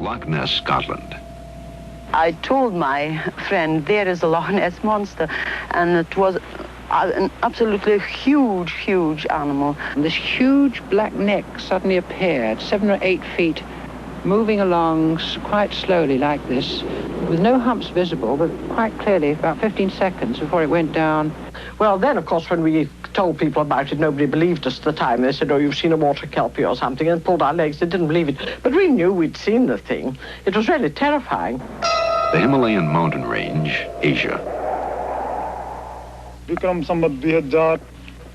Loch Ness, Scotland. I told my friend, there is a Loch Ness monster, and it was an absolutely huge, huge animal. This huge black neck suddenly appeared, 7 or 8 feet, moving along quite slowly like this, with no humps visible, but quite clearly about 15 seconds before it went down. Well, then, of course, when we told people about it, nobody believed us at the time. They said, oh, you've seen a water kelpie or something, and pulled our legs. They didn't believe it. But we knew we'd seen the thing. It was really terrifying. The Himalayan mountain range, Asia.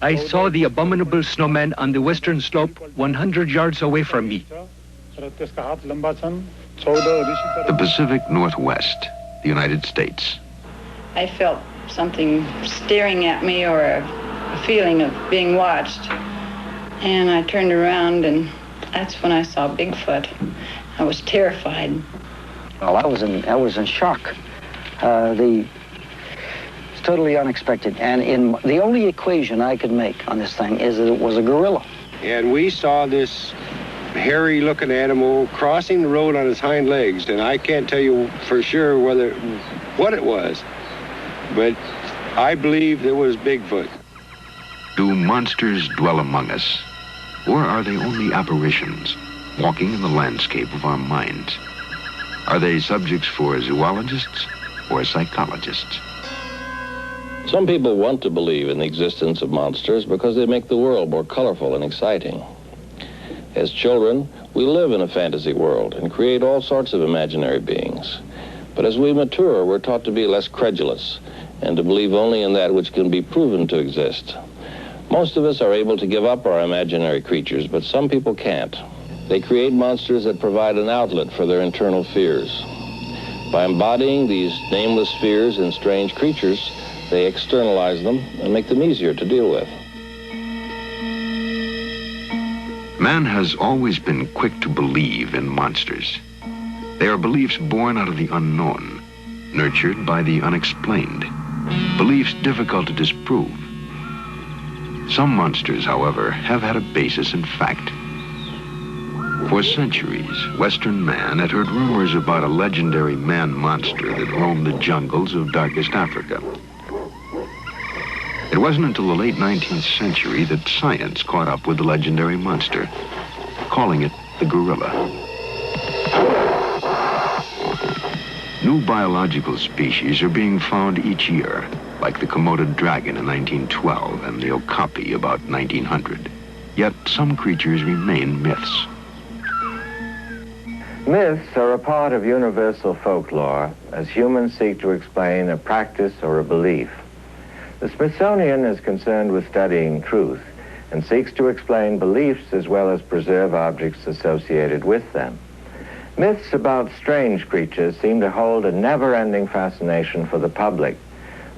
I saw the abominable snowman on the western slope 100 yards away from me. The Pacific Northwest, the United States. I felt something staring at me, or a feeling of being watched. And I turned around, and that's when I saw Bigfoot. I was terrified. Well, I was in shock. It's totally unexpected. And the only equation I could make on this thing is that it was a gorilla. And we saw this hairy-looking animal crossing the road on his hind legs, and I can't tell you for sure what it was, but I believe it was Bigfoot. Do monsters dwell among us, or are they only apparitions, walking in the landscape of our minds? Are they subjects for zoologists or psychologists? Some people want to believe in the existence of monsters because they make the world more colorful and exciting. As children, we live in a fantasy world and create all sorts of imaginary beings. But as we mature, we're taught to be less credulous and to believe only in that which can be proven to exist. Most of us are able to give up our imaginary creatures, but some people can't. They create monsters that provide an outlet for their internal fears. By embodying these nameless fears in strange creatures, they externalize them and make them easier to deal with. Man has always been quick to believe in monsters. They are beliefs born out of the unknown, nurtured by the unexplained, beliefs difficult to disprove. Some monsters, however, have had a basis in fact. For centuries, Western man had heard rumors about a legendary man-monster that roamed the jungles of darkest Africa. It wasn't until the late 19th century that science caught up with the legendary monster, calling it the gorilla. New biological species are being found each year, like the Komodo dragon in 1912 and the okapi about 1900. Yet some creatures remain myths. Myths are a part of universal folklore as humans seek to explain a practice or a belief. The Smithsonian is concerned with studying truth and seeks to explain beliefs as well as preserve objects associated with them. Myths about strange creatures seem to hold a never-ending fascination for the public.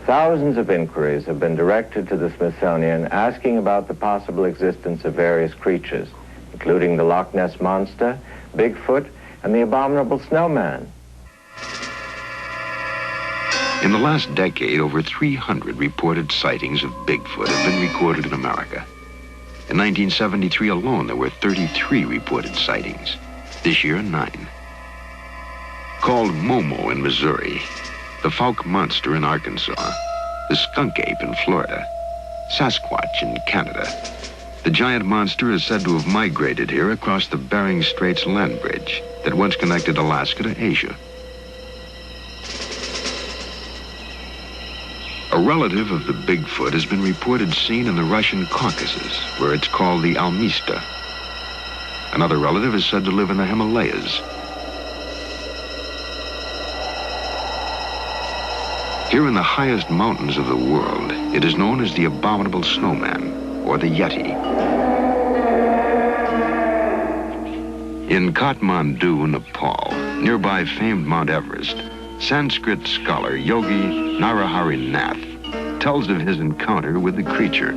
Thousands of inquiries have been directed to the Smithsonian asking about the possible existence of various creatures, including the Loch Ness Monster, Bigfoot, and the abominable snowman. In the last decade, over 300 reported sightings of Bigfoot have been recorded in America. In 1973 alone, there were 33 reported sightings. This year, 9. Called Momo in Missouri, the Fouke Monster in Arkansas, the skunk ape in Florida, Sasquatch in Canada. The giant monster is said to have migrated here across the Bering Straits land bridge that once connected Alaska to Asia. A relative of the Bigfoot has been reported seen in the Russian Caucasus, where it's called the Almista. Another relative is said to live in the Himalayas. Here in the highest mountains of the world, it is known as the abominable snowman, or the Yeti. In Kathmandu, Nepal, nearby famed Mount Everest, Sanskrit scholar Yogi Narahari Nath tells of his encounter with the creature.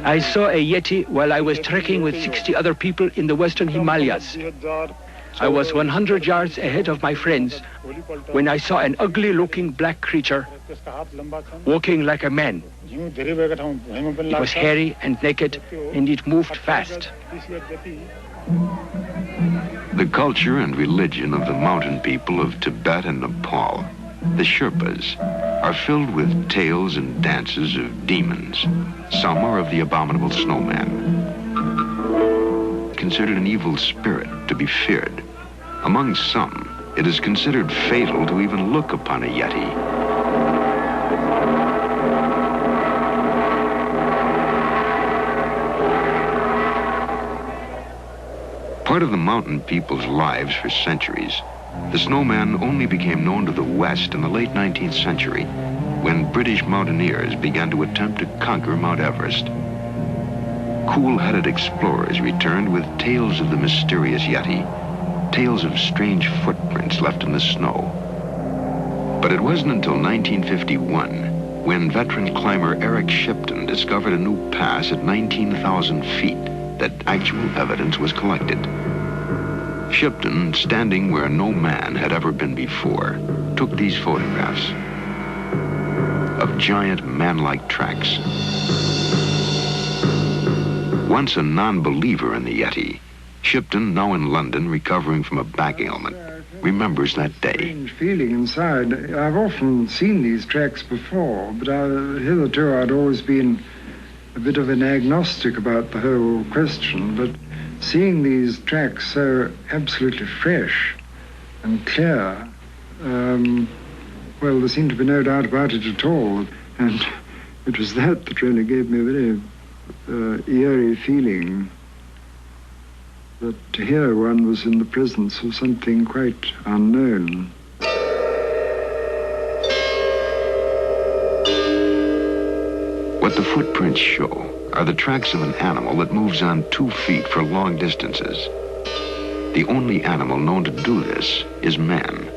I saw a Yeti while I was trekking with 60 other people in the western Himalayas. I was 100 yards ahead of my friends when I saw an ugly-looking black creature walking like a man. It was hairy and naked, and it moved fast. The culture and religion of the mountain people of Tibet and Nepal, the Sherpas, are filled with tales and dances of demons. Some are of the abominable snowman, considered an evil spirit to be feared. Among some, it is considered fatal to even look upon a Yeti. Part of the mountain people's lives for centuries, the snowman only became known to the West in the late 19th century, when British mountaineers began to attempt to conquer Mount Everest. Cool-headed explorers returned with tales of the mysterious Yeti, tales of strange footprints left in the snow. But it wasn't until 1951 when veteran climber Eric Shipton discovered a new pass at 19,000 feet that actual evidence was collected. Shipton, standing where no man had ever been before, took these photographs of giant man-like tracks. Once a non-believer in the Yeti, Shipton, now in London recovering from a back ailment, remembers that day. Strange feeling inside. I've often seen these tracks before, but hitherto I'd always been a bit of an agnostic about the whole question, but seeing these tracks so absolutely fresh and clear, well, there seemed to be no doubt about it at all, and it was that really gave me a very eerie feeling that here one was in the presence of something quite unknown. What the footprints show are the tracks of an animal that moves on 2 feet for long distances. The only animal known to do this is man.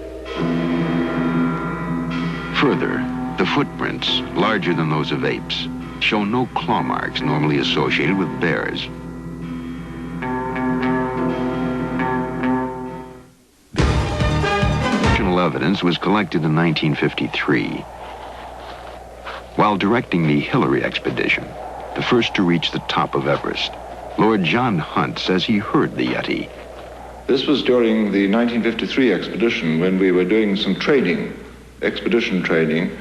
Further, the footprints, larger than those of apes, show no claw marks normally associated with bears. Additional evidence was collected in 1953. While directing the Hillary expedition, the first to reach the top of Everest, Lord John Hunt says he heard the Yeti. This was during the 1953 expedition when we were doing some training, expedition training,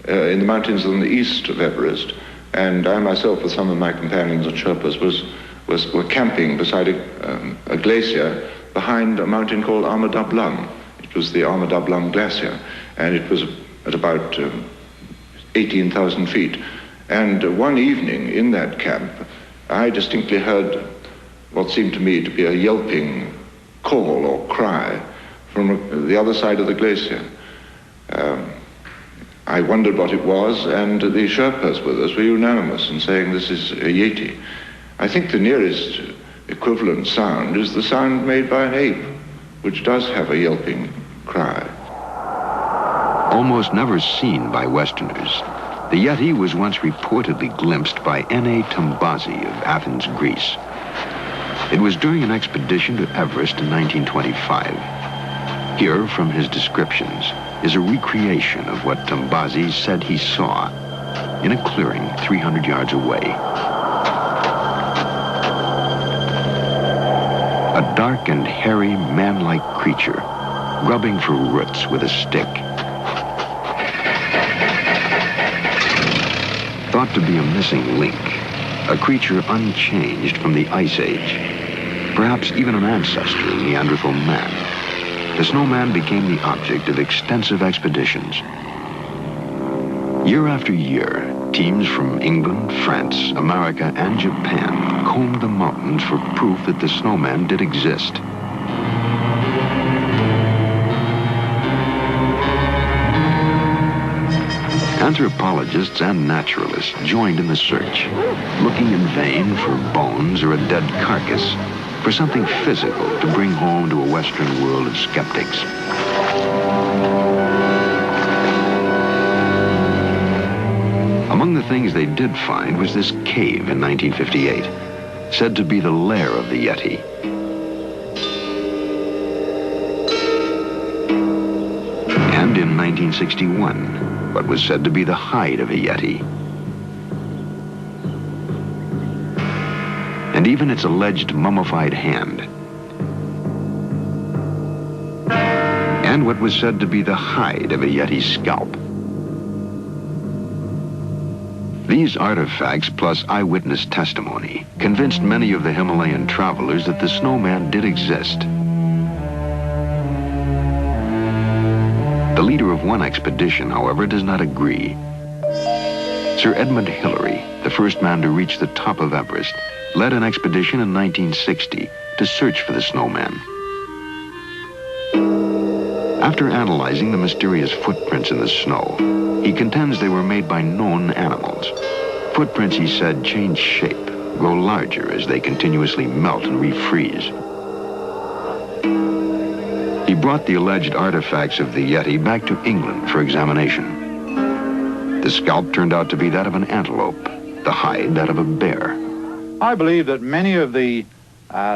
in the mountains on the east of Everest. And I myself, with some of my companions and Sherpas, were camping beside a glacier behind a mountain called Armadablam. It was the Armadablam Glacier, and it was at about 18,000 feet. And one evening in that camp, I distinctly heard what seemed to me to be a yelping call or cry from the other side of the glacier. I wondered what it was, and the Sherpas with us were unanimous in saying this is a Yeti. I think the nearest equivalent sound is the sound made by an ape, which does have a yelping cry. Almost never seen by Westerners, the Yeti was once reportedly glimpsed by N.A. Tambazi of Athens, Greece. It was during an expedition to Everest in 1925. Here, from his descriptions, is a recreation of what Tambazi said he saw in a clearing 300 yards away. A dark and hairy man-like creature grubbing for roots with a stick. Thought to be a missing link, a creature unchanged from the Ice Age, perhaps even an ancestor of Neanderthal man. The snowman became the object of extensive expeditions. Year after year, teams from England, France, America, and Japan combed the mountains for proof that the snowman did exist. Anthropologists and naturalists joined in the search, looking in vain for bones or a dead carcass, for something physical to bring home to a Western world of skeptics. Among the things they did find was this cave in 1958, said to be the lair of the Yeti. And in 1961, what was said to be the hide of a Yeti. And even its alleged mummified hand and what was said to be the hide of a Yeti's scalp. These artifacts, plus eyewitness testimony, convinced many of the Himalayan travelers that the snowman did exist. The leader of one expedition, however, does not agree. Sir Edmund Hillary, the first man to reach the top of Everest, led an expedition in 1960 to search for the snowman. After analyzing the mysterious footprints in the snow, he contends they were made by known animals. Footprints, he said, change shape, grow larger as they continuously melt and refreeze. He brought the alleged artifacts of the Yeti back to England for examination. The scalp turned out to be that of an antelope, the hide that of a bear. I believe that many of the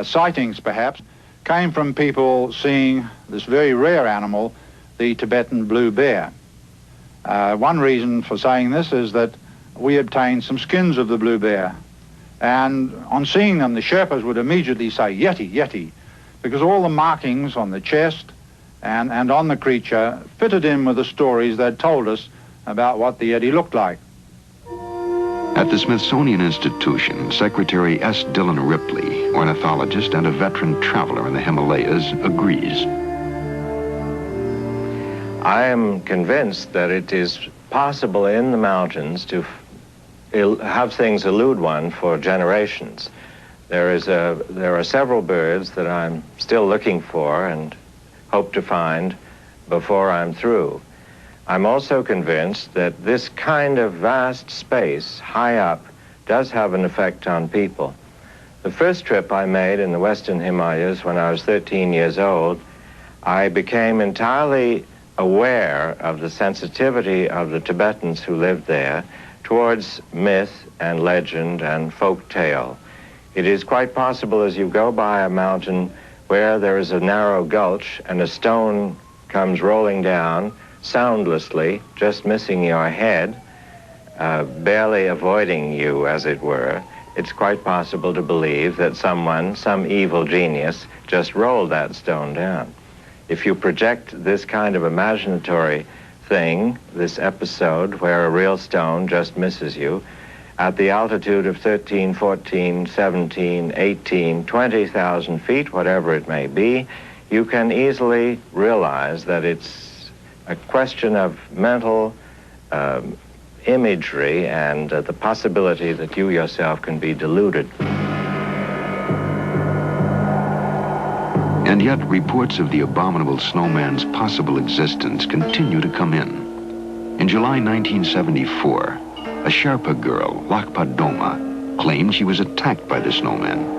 sightings, perhaps, came from people seeing this very rare animal, the Tibetan blue bear. One reason for saying this is that we obtained some skins of the blue bear, and on seeing them, the Sherpas would immediately say, Yeti, Yeti, because all the markings on the chest and on the creature fitted in with the stories they'd told us about what the Yeti looked like. At the Smithsonian Institution, Secretary S. Dillon Ripley, ornithologist and a veteran traveler in the Himalayas, agrees. I am convinced that it is possible in the mountains to have things elude one for generations. There are several birds that I'm still looking for and hope to find before I'm through. I'm also convinced that this kind of vast space high up does have an effect on people. The first trip I made in the Western Himalayas when I was 13 years old, I became entirely aware of the sensitivity of the Tibetans who lived there towards myth and legend and folk tale. It is quite possible as you go by a mountain where there is a narrow gulch and a stone comes rolling down soundlessly, just missing your head, barely avoiding you, as it were, it's quite possible to believe that someone, some evil genius, just rolled that stone down. If you project this kind of imaginatory thing, this episode where a real stone just misses you, at the altitude of 13, 14, 17, 18, 20,000 feet, whatever it may be, you can easily realize that it's a question of mental imagery and the possibility that you yourself can be deluded. And yet reports of the abominable snowman's possible existence continue to come in. In July 1974, a Sherpa girl, Loch claimed she was attacked by the snowman.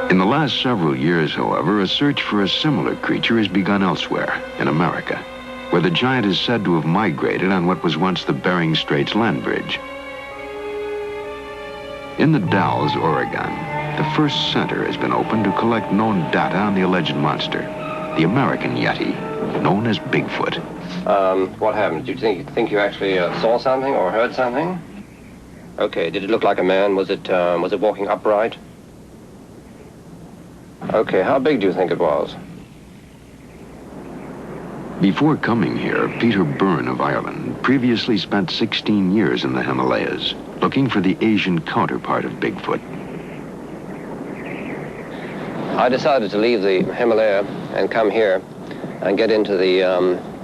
In the last several years, however, a search for a similar creature has begun elsewhere, in America, where the giant is said to have migrated on what was once the Bering Straits land bridge. In the Dalles, Oregon, the first center has been opened to collect known data on the alleged monster, the American Yeti, known as Bigfoot. What happened? Did you think you actually saw something or heard something? Okay, did it look like a man? Was it walking upright? Okay, how big do you think it was? Before coming here, Peter Byrne of Ireland previously spent 16 years in the Himalayas, looking for the Asian counterpart of Bigfoot. I decided to leave the Himalaya and come here and get into the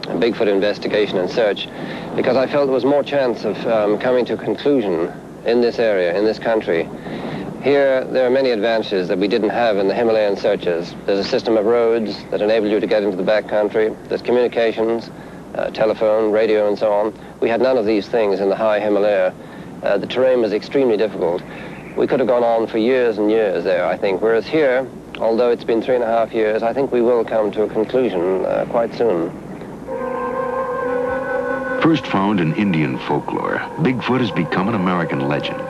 Bigfoot investigation and search because I felt there was more chance of coming to a conclusion in this area, in this country. Here, there are many advantages that we didn't have in the Himalayan searches. There's a system of roads that enable you to get into the backcountry. There's communications, telephone, radio, and so on. We had none of these things in the high Himalaya. The terrain was extremely difficult. We could have gone on for years and years there, I think, whereas here, although it's been 3.5 years, I think we will come to a conclusion quite soon. First found in Indian folklore, Bigfoot has become an American legend.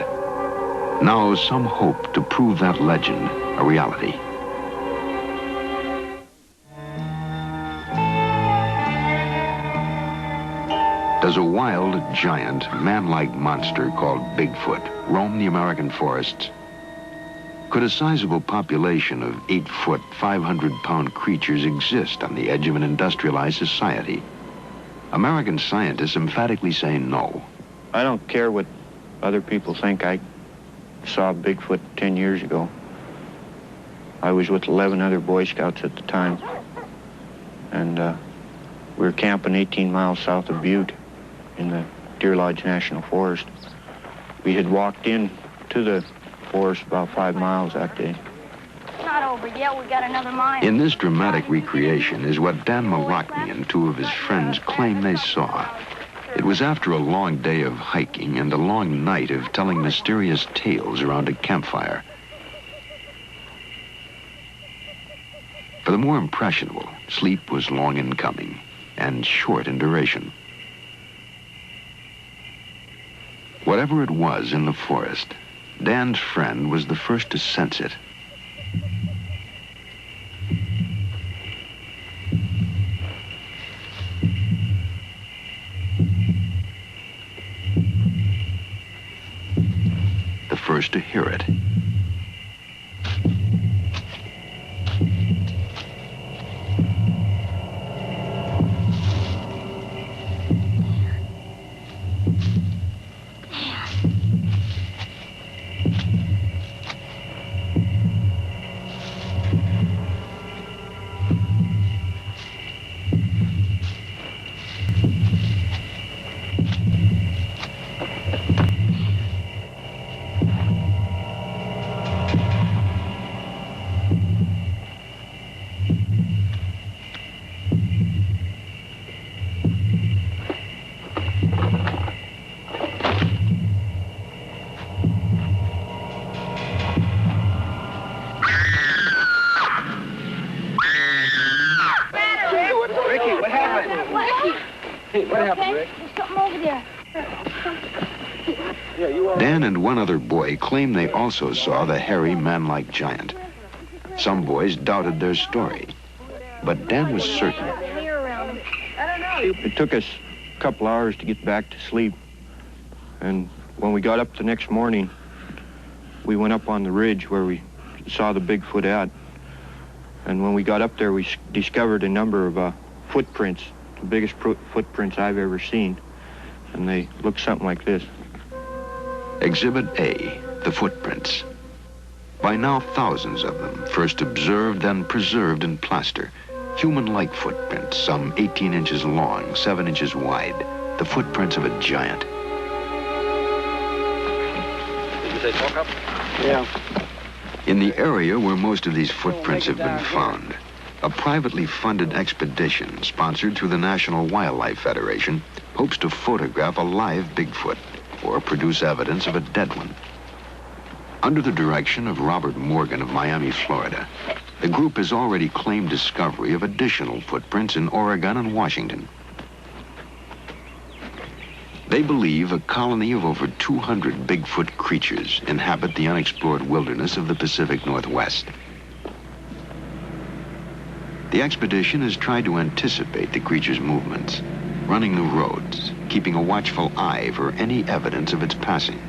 Now some hope to prove that legend a reality. Does a wild, giant, man-like monster called Bigfoot roam the American forests? Could a sizable population of 8-foot, 500-pound creatures exist on the edge of an industrialized society? American scientists emphatically say no. I don't care what other people think. I saw Bigfoot 10 years ago. I was with 11 other Boy Scouts at the time. And we were camping 18 miles south of Butte in the Deer Lodge National Forest. We had walked in to the forest about 5 miles that day. Not over yet. We got another mile. In this dramatic recreation is what Dan Malachny and 2 of his friends claim they saw. It was after a long day of hiking and a long night of telling mysterious tales around a campfire. For the more impressionable, sleep was long in coming and short in duration. Whatever it was in the forest, Dan's friend was the first to sense it. The first to hear it. Dan and one other boy claim they also saw the hairy, man-like giant. Some boys doubted their story, but Dan was certain. It took us a couple hours to get back to sleep, and when we got up the next morning, we went up on the ridge where we saw the Bigfoot at, and when we got up there, we discovered a number of footprints, the biggest footprints I've ever seen, and they look something like this. Exhibit A, the footprints. By now, thousands of them, first observed, then preserved in plaster. Human-like footprints, some 18 inches long, 7 inches wide. The footprints of a giant. Did you say talk up? Yeah. In the area where most of these footprints have been found, a privately funded expedition sponsored through the National Wildlife Federation hopes to photograph a live Bigfoot or produce evidence of a dead one. Under the direction of Robert Morgan of Miami, Florida, the group has already claimed discovery of additional footprints in Oregon and Washington. They believe a colony of over 200 Bigfoot creatures inhabit the unexplored wilderness of the Pacific Northwest. The expedition has tried to anticipate the creature's movements, running the roads, keeping a watchful eye for any evidence of its passing.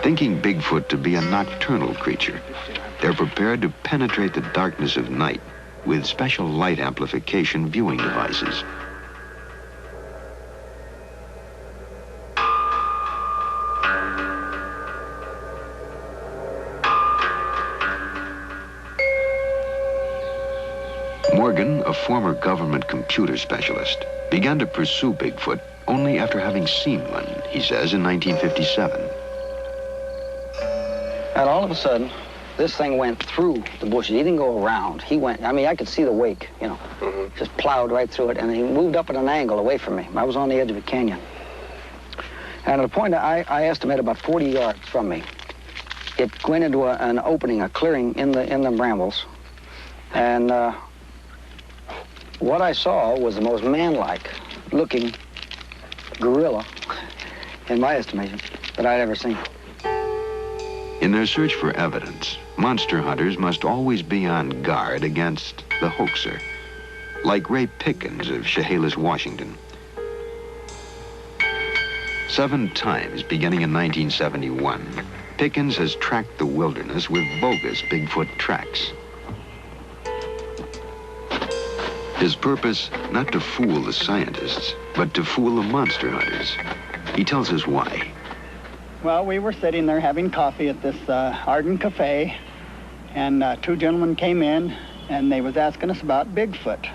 Thinking Bigfoot to be a nocturnal creature, they're prepared to penetrate the darkness of night with special light amplification viewing devices. Morgan, a former government computer specialist, began to pursue Bigfoot only after having seen one, he says, in 1957. And all of a sudden, this thing went through the bushes. He didn't go around. He went, I mean, I could see the wake, you know, just plowed right through it, and he moved up at an angle away from me. I was on the edge of a canyon. And at a point, I estimate about 40 yards from me, it went into an opening, a clearing in the brambles. And what I saw was the most man-like looking gorilla, in my estimation, that I'd ever seen. In their search for evidence, monster hunters must always be on guard against the hoaxer, like Ray Pickens of Chehalis, Washington. 7 times, beginning in 1971, Pickens has tracked the wilderness with bogus Bigfoot tracks. His purpose, not to fool the scientists, but to fool the monster hunters. He tells us why. Well, we were sitting there having coffee at this Arden Cafe, and 2 gentlemen came in, and they was asking us about Bigfoot.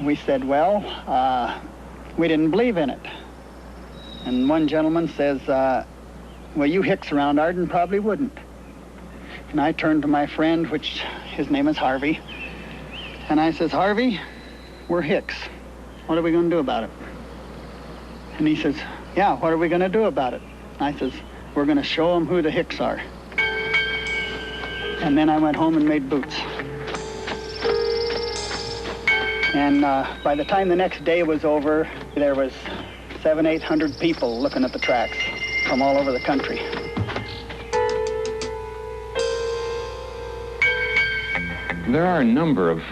We said, well, we didn't believe in it. And one gentleman says, well, you hicks around Arden probably wouldn't. And I turned to my friend, which his name is Harvey, and I says, Harvey, we're hicks. What are we going to do about it? And he says, yeah, what are we going to do about it? I says, we're going to show them who the hicks are. And then I went home and made boots. And by the time the next day was over, there was 700-800 people looking at the tracks from all over the country. There are a number of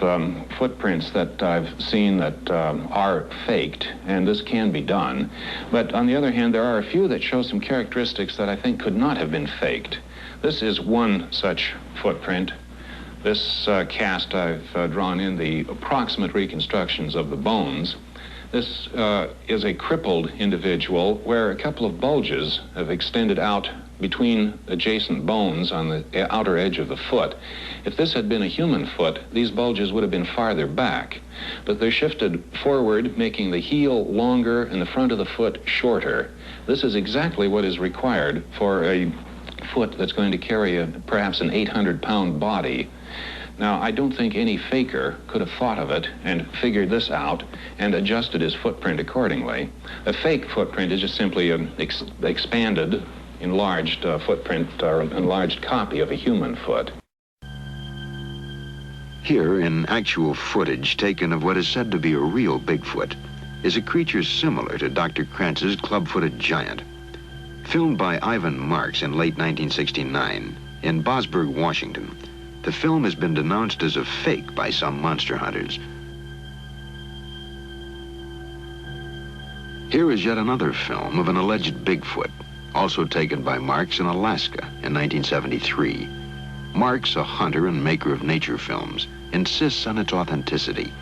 footprints that I've seen that are faked, and this can be done. But on the other hand, there are a few that show some characteristics that I think could not have been faked. This is one such footprint. This cast, I've drawn in the approximate reconstructions of the bones. This is a crippled individual where a couple of bulges have extended out between adjacent bones on the outer edge of the foot. If this had been a human foot, these bulges would have been farther back, but they're shifted forward, making the heel longer and the front of the foot shorter. This is exactly what is required for a foot that's going to carry perhaps an 800-pound body. Now, I don't think any faker could have thought of it and figured this out and adjusted his footprint accordingly. A fake footprint is just simply an expanded, enlarged footprint or enlarged copy of a human foot. Here, in actual footage taken of what is said to be a real Bigfoot, is a creature similar to Dr. Krantz's club-footed giant. Filmed by Ivan Marks in late 1969 in Bosburg, Washington, the film has been denounced as a fake by some monster hunters. Here is yet another film of an alleged Bigfoot, also taken by Marks in Alaska in 1973. Marks, a hunter and maker of nature films, insists on its authenticity.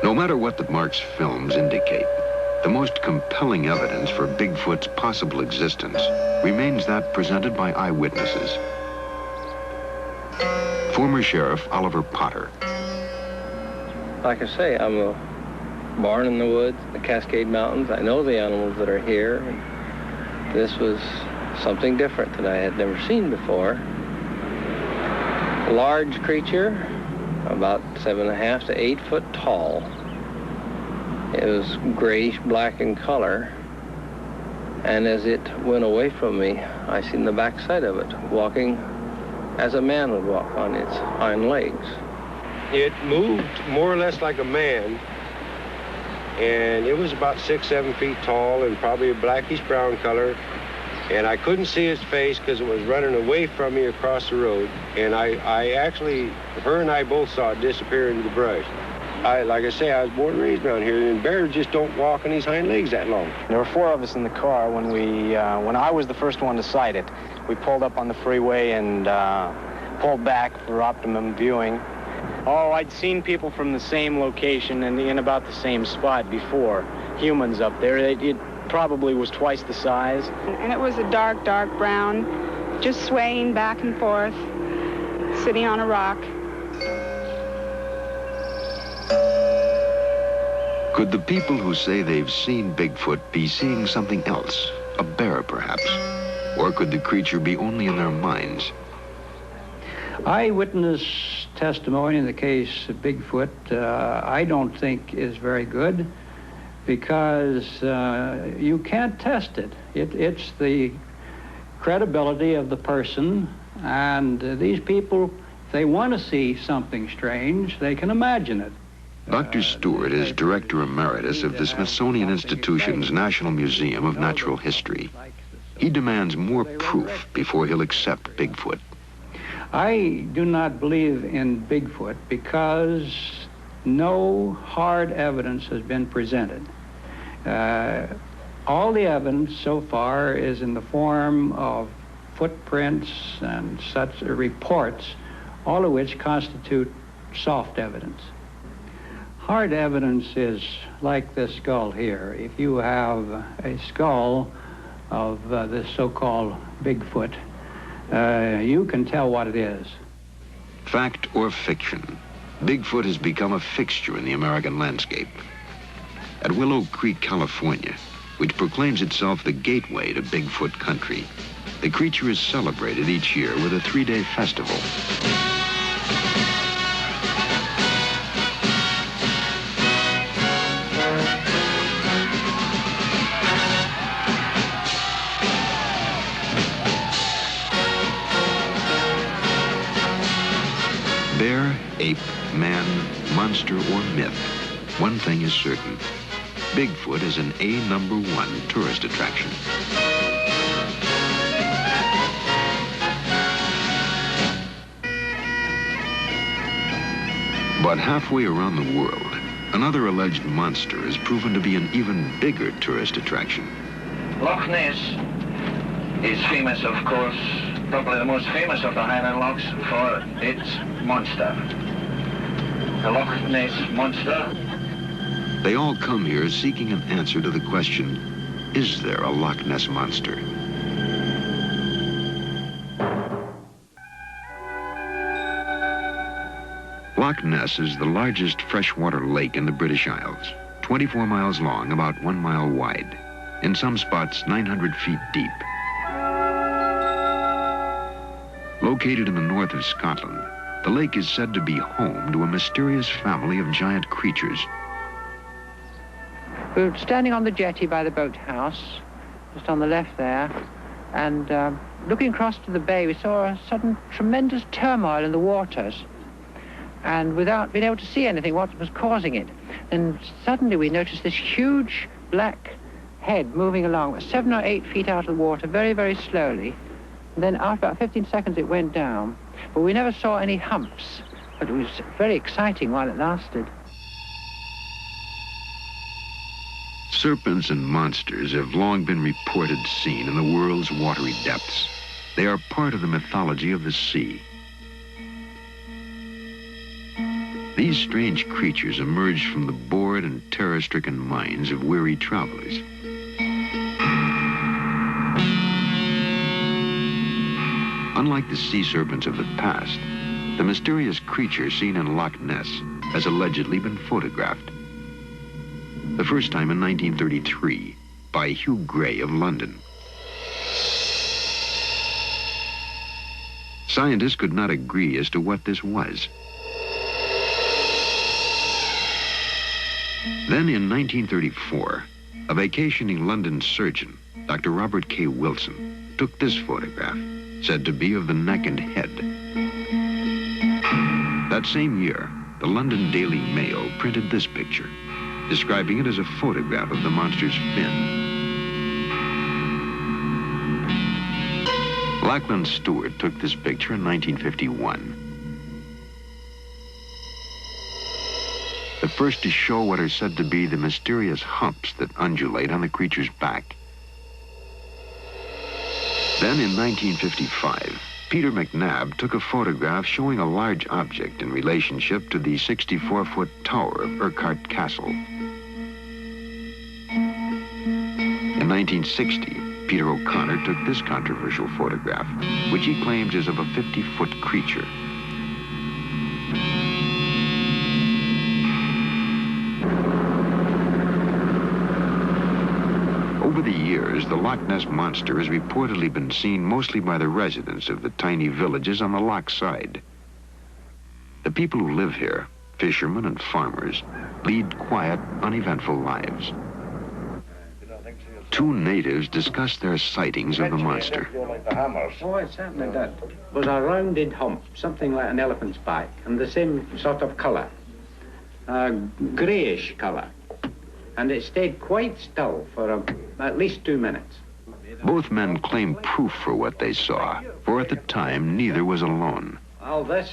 No matter what the Marks films indicate, the most compelling evidence for Bigfoot's possible existence remains that presented by eyewitnesses. Former Sheriff Oliver Potter. Like I say, I'm born in the woods, the Cascade Mountains. I know the animals that are here. And this was something different that I had never seen before. A large creature, about 7.5 to 8 foot tall. It was grayish black in color, and as it went away from me, I seen the backside of it, walking as a man would walk on its hind legs. It moved more or less like a man, and it was about 6-7 feet tall and probably a blackish brown color, and I couldn't see its face because it was running away from me across the road, and I actually, her and I both saw it disappear into the brush. Like I say, I was born and raised around here, and bears just don't walk on these hind legs that long. There were 4 of us in the car when when I was the first one to sight it. We pulled up on the freeway and pulled back for optimum viewing. Oh, I'd seen people from the same location and in about the same spot before. Humans up there. It probably was twice the size. And it was a dark, dark brown, just swaying back and forth, sitting on a rock. Could the people who say they've seen Bigfoot be seeing something else? A bear, perhaps? Or could the creature be only in their minds? Eyewitness testimony in the case of Bigfoot, I don't think is very good because you can't test it. It's the credibility of the person, and these people, if they want to see something strange, they can imagine it. Dr. Stewart is Director Emeritus of the Smithsonian Institution's National Museum of Natural History. He demands more proof before he'll accept Bigfoot. I do not believe in Bigfoot because no hard evidence has been presented. All the evidence so far is in the form of footprints and such reports, all of which constitute soft evidence. Hard evidence is like this skull here. If you have a skull of this so-called Bigfoot, you can tell what it is. Fact or fiction, Bigfoot has become a fixture in the American landscape. At Willow Creek, California, which proclaims itself the gateway to Bigfoot country, the creature is celebrated each year with a 3-day festival. Bear, ape, man, monster, or myth, one thing is certain. Bigfoot is an #1 tourist attraction. But halfway around the world, another alleged monster has proven to be an even bigger tourist attraction. Loch Ness is famous, of course, probably the most famous of the Highland Lochs for its monster. The Loch Ness monster. They all come here seeking an answer to the question, is there a Loch Ness monster? Loch Ness is the largest freshwater lake in the British Isles, 24 miles long, about 1 mile wide, in some spots 900 feet deep. Located in the north of Scotland, the lake is said to be home to a mysterious family of giant creatures. We're standing on the jetty by the boathouse, just on the left there, and looking across to the bay, we saw a sudden tremendous turmoil in the waters, and without being able to see anything, what was causing it. And suddenly we noticed this huge black head moving along, 7 or 8 feet out of the water, very, very slowly. And then after about 15 seconds, it went down. But we never saw any humps, but it was very exciting while it lasted. Serpents and monsters have long been reported seen in the world's watery depths. They are part of the mythology of the sea. These strange creatures emerged from the bored and terror-stricken minds of weary travelers. Unlike the sea serpents of the past, the mysterious creature seen in Loch Ness has allegedly been photographed. The first time in 1933 by Hugh Gray of London. Scientists could not agree as to what this was. Then in 1934, a vacationing London surgeon, Dr. Robert K. Wilson, took this photograph, said to be of the neck and head. That same year, the London Daily Mail printed this picture, describing it as a photograph of the monster's fin. Lackland Stewart took this picture in 1951. The first to show what are said to be the mysterious humps that undulate on the creature's back. Then in 1955, Peter McNabb took a photograph showing a large object in relationship to the 64-foot tower of Urquhart Castle. In 1960, Peter O'Connor took this controversial photograph, which he claims is of a 50-foot creature. Over the years, the Loch Ness monster has reportedly been seen mostly by the residents of the tiny villages on the loch side. The people who live here, fishermen and farmers, lead quiet, uneventful lives. Two natives discuss their sightings of the monster. Oh, it's certainly that. It was a rounded hump, something like an elephant's back, and the same sort of colour, greyish colour. And it stayed quite still for at least 2 minutes. Both men claim proof for what they saw, for at the time, neither was alone. Well, this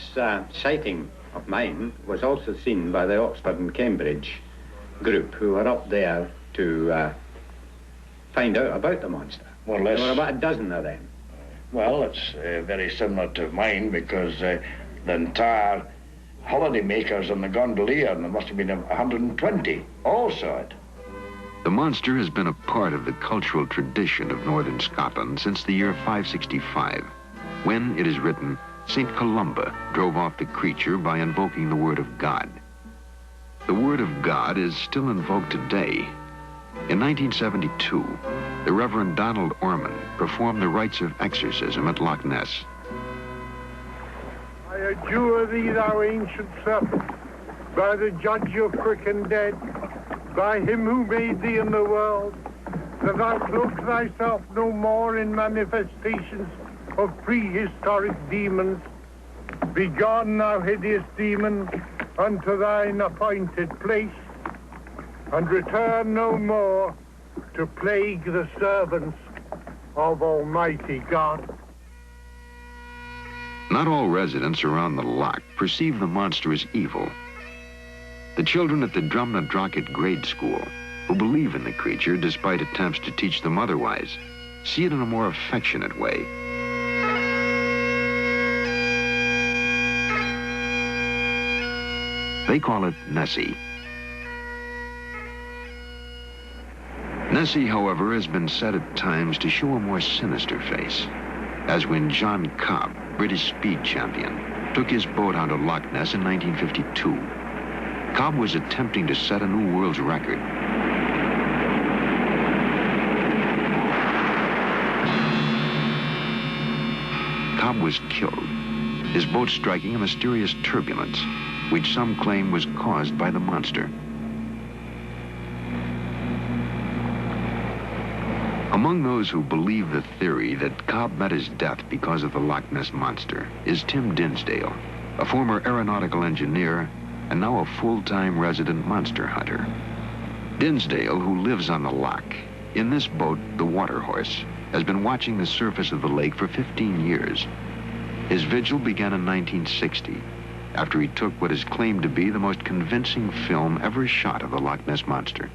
sighting of mine was also seen by the Oxford and Cambridge group who were up there to find out about the monster. More or less. There were about a dozen of them. Well, it's very similar to mine because the entire holiday makers on the gondolier, and there must have been 120, all saw it. The monster has been a part of the cultural tradition of northern Scotland since the year 565, when, it is written, St. Columba drove off the creature by invoking the word of God. The word of God is still invoked today. In 1972, the Reverend Donald Orman performed the rites of exorcism at Loch Ness. I adjure thee, thou ancient serpent, by the judge of quick and dead, by him who made thee in the world, that thou cloak thyself no more in manifestations of prehistoric demons. Begone, thou hideous demon, unto thine appointed place, and return no more to plague the servants of Almighty God. Not all residents around the loch perceive the monster as evil. The children at the Drumnadrochit grade school, who believe in the creature despite attempts to teach them otherwise, see it in a more affectionate way. They call it Nessie. Nessie, however, has been said at times to show a more sinister face, as when John Cobb, British speed champion, took his boat onto Loch Ness in 1952. Cobb was attempting to set a new world's record. Cobb was killed, his boat striking a mysterious turbulence, which some claim was caused by the monster. Among those who believe the theory that Cobb met his death because of the Loch Ness monster is Tim Dinsdale, a former aeronautical engineer and now a full-time resident monster hunter. Dinsdale, who lives on the loch, in this boat, the Water Horse, has been watching the surface of the lake for 15 years. His vigil began in 1960, after he took what is claimed to be the most convincing film ever shot of the Loch Ness monster.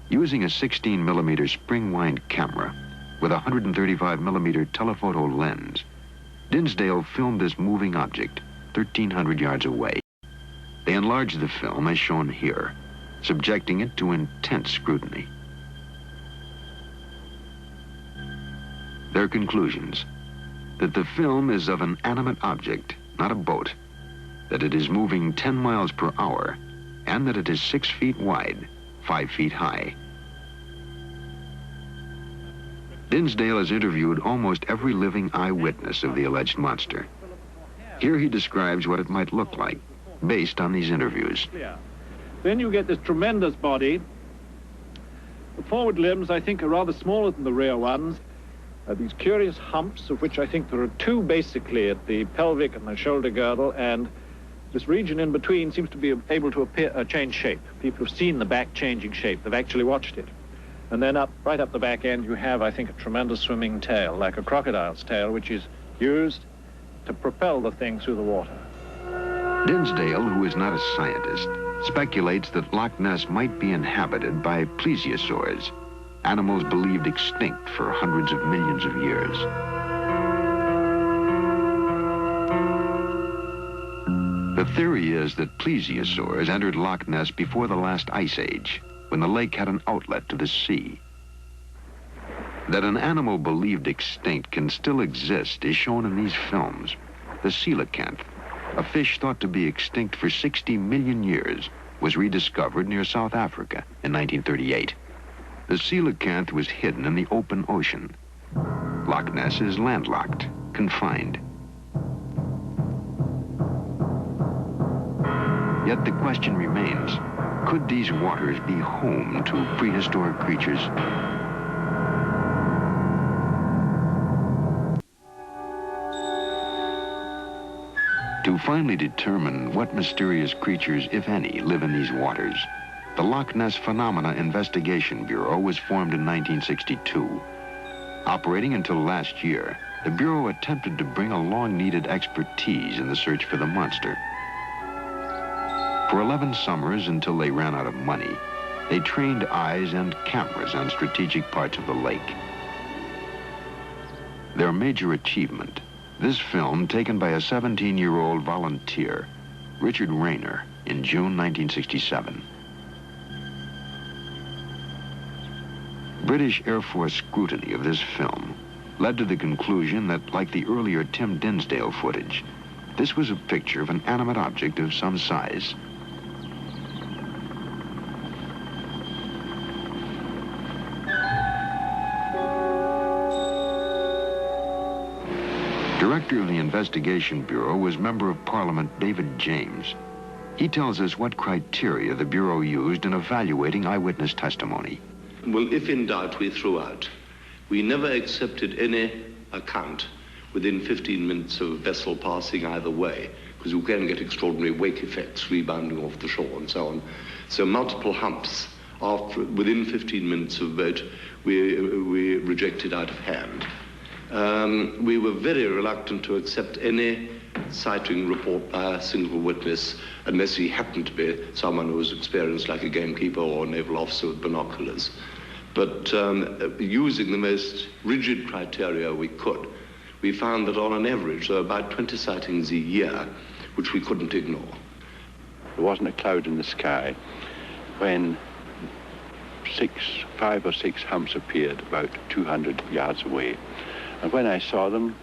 Using a 16mm spring-wind camera with a 135mm telephoto lens, Dinsdale filmed this moving object 1,300 yards away. They enlarged the film as shown here, subjecting it to intense scrutiny. Their conclusions: that the film is of an animate object, not a boat, that it is moving 10 miles per hour, and that it is 6 feet wide, 5 feet high. Dinsdale has interviewed almost every living eyewitness of the alleged monster. Here he describes what it might look like, based on these interviews. Then you get this tremendous body. The forward limbs, I think, are rather smaller than the rear ones. These curious humps, of which I think there are two basically at the pelvic and the shoulder girdle, and this region in between seems to be able to change shape. People have seen the back changing shape. They've actually watched it. And then right up the back end, you have, I think, a tremendous swimming tail, like a crocodile's tail, which is used to propel the thing through the water. Dinsdale, who is not a scientist, speculates that Loch Ness might be inhabited by plesiosaurs, animals believed extinct for hundreds of millions of years. The theory is that plesiosaurs entered Loch Ness before the last ice age, when the lake had an outlet to the sea. That an animal believed extinct can still exist is shown in these films. The coelacanth, a fish thought to be extinct for 60 million years, was rediscovered near South Africa in 1938. The coelacanth was hidden in the open ocean. Loch Ness is landlocked, confined. Yet the question remains, could these waters be home to prehistoric creatures? To finally determine what mysterious creatures, if any, live in these waters, the Loch Ness Phenomena Investigation Bureau was formed in 1962. Operating until last year, the Bureau attempted to bring a long-needed expertise in the search for the monster. For 11 summers, until they ran out of money, They trained eyes and cameras on strategic parts of the lake. Their major achievement, this film taken by a 17-year-old volunteer, Richard Rayner, in June 1967. British Air Force scrutiny of this film led to the conclusion that, like the earlier Tim Dinsdale footage, this was a picture of an animate object of some size. Director of the Investigation Bureau was Member of Parliament David James. He tells us what criteria the Bureau used in evaluating eyewitness testimony. Well, if in doubt, we threw out. We never accepted any account within 15 minutes of a vessel passing either way, because you can get extraordinary wake effects rebounding off the shore and so on. So multiple humps within 15 minutes of a boat, we rejected out of hand. We were very reluctant to accept any sighting report by a single witness unless he happened to be someone who was experienced, like a gamekeeper or a naval officer with binoculars. But using the most rigid criteria we could, we found that on an average there were about 20 sightings a year, which we couldn't ignore. There wasn't a cloud in the sky when 5 or 6 humps appeared about 200 yards away. And when I saw them,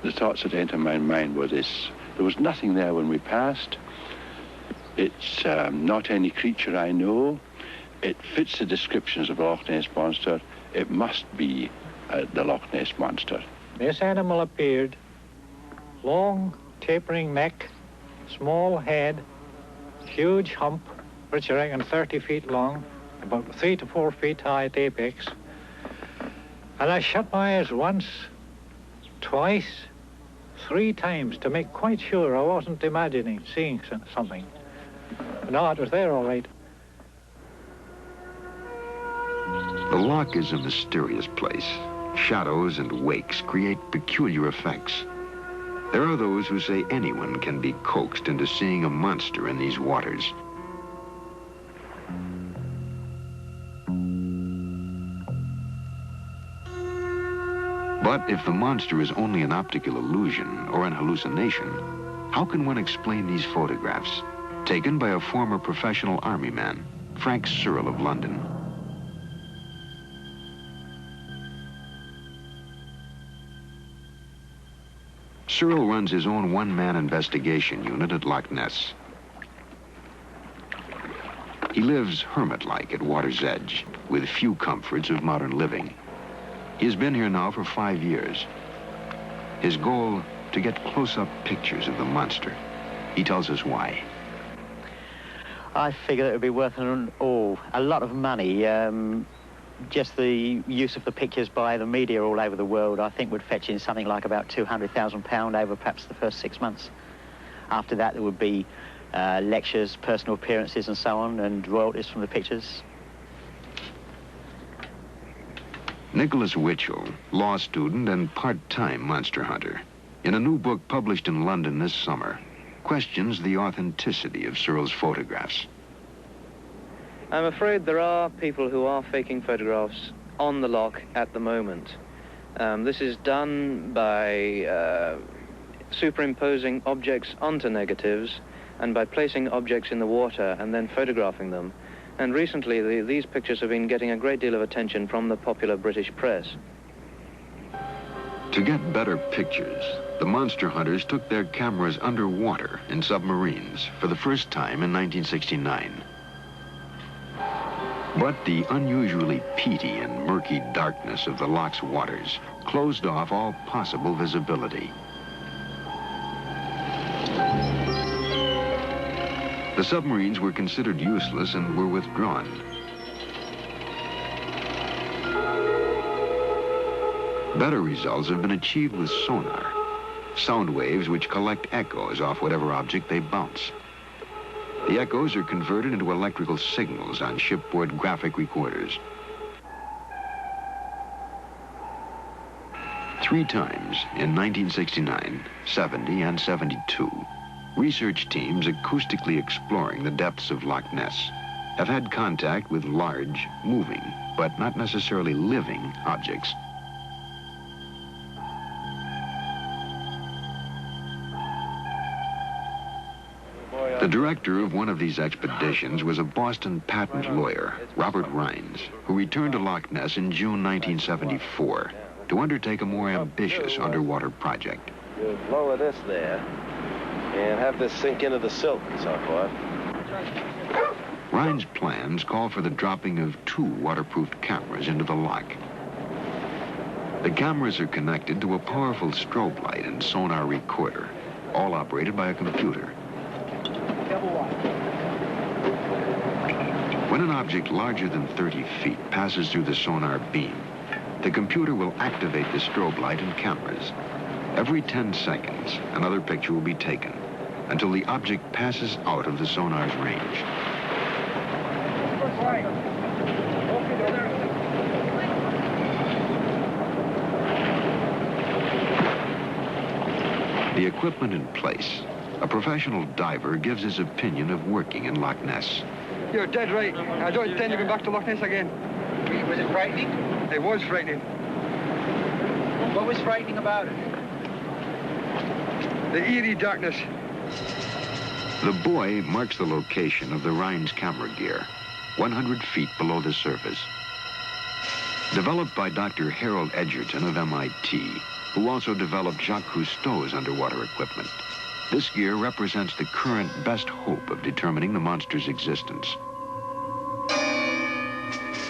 the thoughts that entered my mind were this: there was nothing there when we passed. It's not any creature I know. It fits the descriptions of the Loch Ness Monster. It must be the Loch Ness Monster. This animal appeared, long, tapering neck, small head, huge hump, which I reckon 30 feet long, about 3 to 4 feet high at apex. And I shut my eyes once, twice, 3 times to make quite sure I wasn't imagining seeing something. No, it was there all right. The Loch is a mysterious place. Shadows and wakes create peculiar effects. There are those who say anyone can be coaxed into seeing a monster in these waters. But if the monster is only an optical illusion or an hallucination, how can one explain these photographs, taken by a former professional army man, Frank Serling of London? Serling runs his own one-man investigation unit at Loch Ness. He lives hermit-like at water's edge, with few comforts of modern living. He has been here now for 5 years. His goal, to get close-up pictures of the monster. He tells us why. I figure it would be worth a lot of money. Just the use of the pictures by the media all over the world, I think, would fetch in something like about £200,000 over perhaps the first 6 months. After that, there would be lectures, personal appearances and so on, and royalties from the pictures. Nicholas Witchell, law student and part-time monster hunter, in a new book published in London this summer, questions the authenticity of Serling's photographs. I'm afraid there are people who are faking photographs on the Loch at the moment. This is done by superimposing objects onto negatives and by placing objects in the water and then photographing them. And recently, these pictures have been getting a great deal of attention from the popular British press. To get better pictures, the monster hunters took their cameras underwater in submarines for the first time in 1969. But the unusually peaty and murky darkness of the Loch's waters closed off all possible visibility. The submarines were considered useless and were withdrawn. Better results have been achieved with sonar, sound waves which collect echoes off whatever object they bounce. The echoes are converted into electrical signals on shipboard graphic recorders. 3 times in 1969, 70, and 72, research teams acoustically exploring the depths of Loch Ness have had contact with large, moving, but not necessarily living objects. The director of one of these expeditions was a Boston patent lawyer, Robert Rhines, who returned to Loch Ness in June 1974 to undertake a more ambitious underwater project. You lower this there and have this sink into the silt and so forth. Rhines' plans call for the dropping of 2 waterproofed cameras into the loch. The cameras are connected to a powerful strobe light and sonar recorder, all operated by a computer. When an object larger than 30 feet passes through the sonar beam, the computer will activate the strobe light and cameras. Every 10 seconds, another picture will be taken until the object passes out of the sonar's range. The equipment in place, a professional diver gives his opinion of working in Loch Ness. You're dead right. I don't intend to go back to Loch Ness again. Was it frightening? It was frightening. What was frightening about it? The eerie darkness. The buoy marks the location of the Rhines camera gear, 100 feet below the surface. Developed by Dr. Harold Edgerton of MIT, who also developed Jacques Cousteau's underwater equipment, this gear represents the current best hope of determining the monster's existence.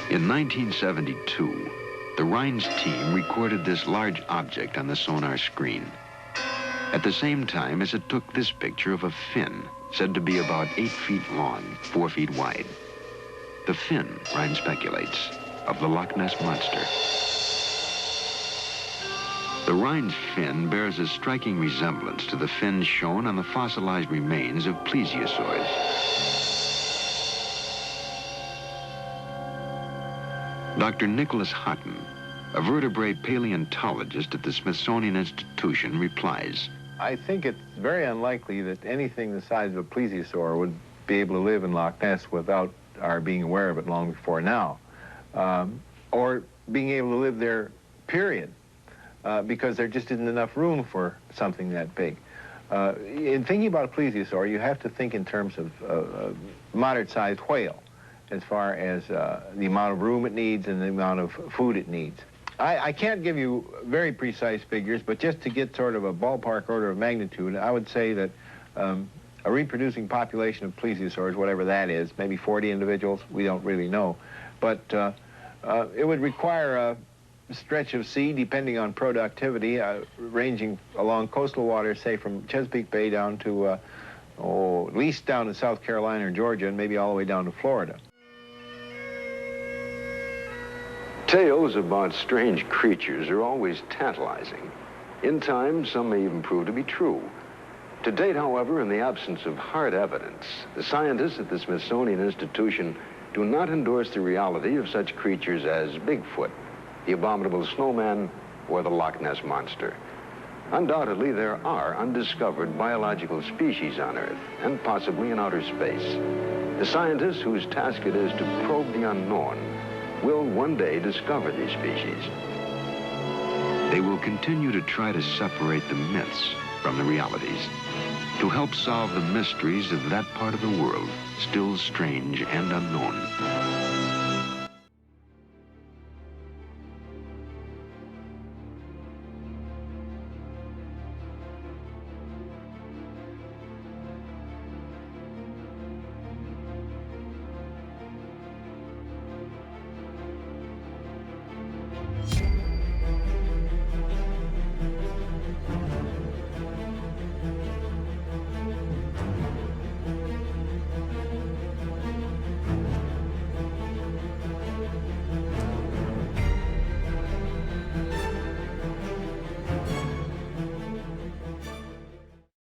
In 1972, the Rhines team recorded this large object on the sonar screen, at the same time as it took this picture of a fin, said to be about 8 feet long, 4 feet wide. The fin, Rhines speculates, of the Loch Ness Monster. The Rhines fin bears a striking resemblance to the fins shown on the fossilized remains of plesiosaurs. Dr. Nicholas Houghton, a vertebrate paleontologist at the Smithsonian Institution, replies, I think it's very unlikely that anything the size of a plesiosaur would be able to live in Loch Ness without our being aware of it long before now, or being able to live there, period. Because there just isn't enough room for something that big. In thinking about a plesiosaur, you have to think in terms of a moderate-sized whale, as far as the amount of room it needs and the amount of food it needs. I can't give you very precise figures, but just to get sort of a ballpark order of magnitude, I would say that a reproducing population of plesiosaurs, whatever that is, maybe 40 individuals, we don't really know, but it would require a stretch of sea, depending on productivity, ranging along coastal waters, say from Chesapeake Bay down to, at least down to South Carolina or Georgia, and maybe all the way down to Florida. Tales about strange creatures are always tantalizing. In time, some may even prove to be true. To date, however, in the absence of hard evidence, the scientists at the Smithsonian Institution do not endorse the reality of such creatures as Bigfoot, the abominable snowman, or the Loch Ness Monster. Undoubtedly, there are undiscovered biological species on Earth, and possibly in outer space. The scientists whose task it is to probe the unknown will one day discover these species. They will continue to try to separate the myths from the realities, to help solve the mysteries of that part of the world still strange and unknown.